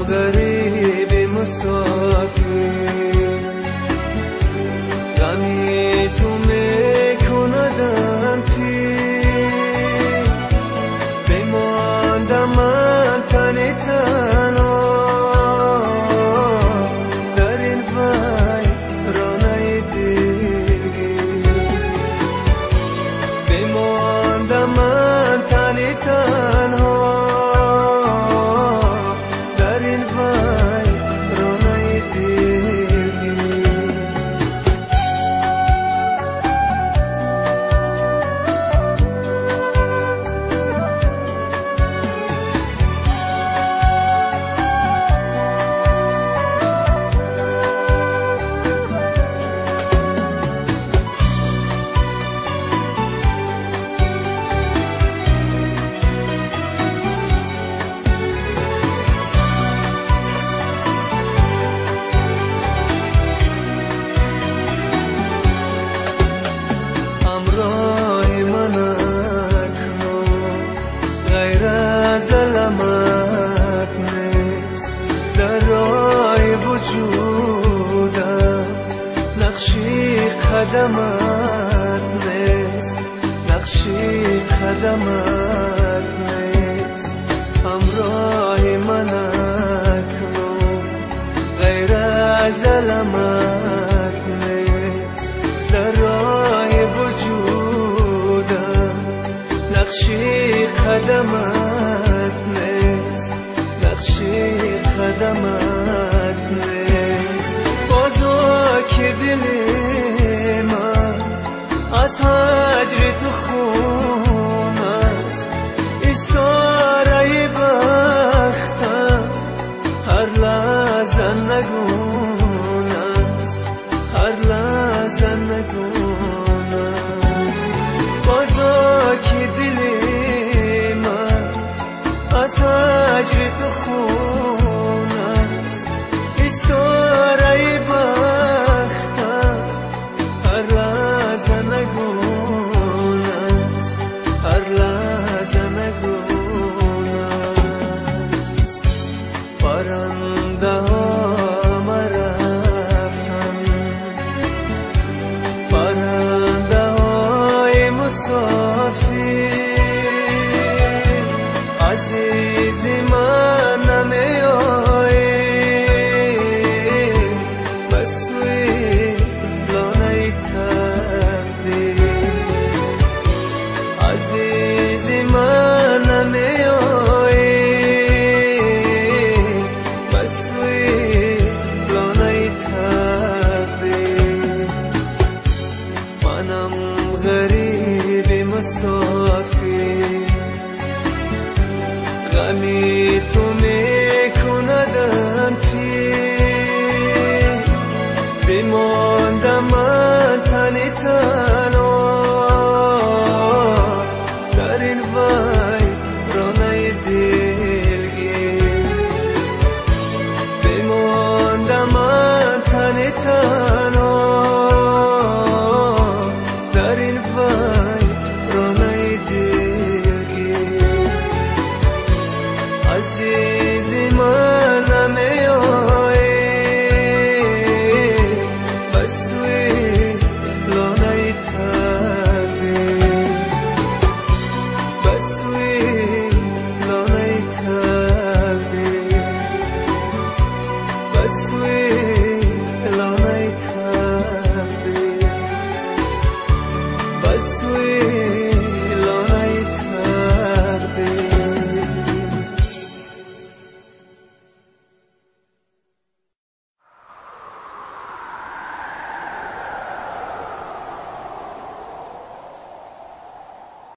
غریب مسافر، غمی تو میکندم پیر، بماندم من تنی تنها در این ویرانه دلگیر، بماندم من تنی تنها در این ویرانه دلگیر. همراه من اکنون غیر از علامت نیست، در راه وجودم نقشی قدمت نیست، نقشی قدمت نیست. همراه من اکنون غیر از علامت نیست، در راه وجودم نقشی قدمت نیست، نقشی قدمت نیست. بازا که دل من از هجر تو خون است، استاره بختم هر لحظه نگون است، هر لحظه نگون است. بازا که دل من از هجر تو خون است، استاره بختم هر لحظه نگون است، هر لحظه نگون است.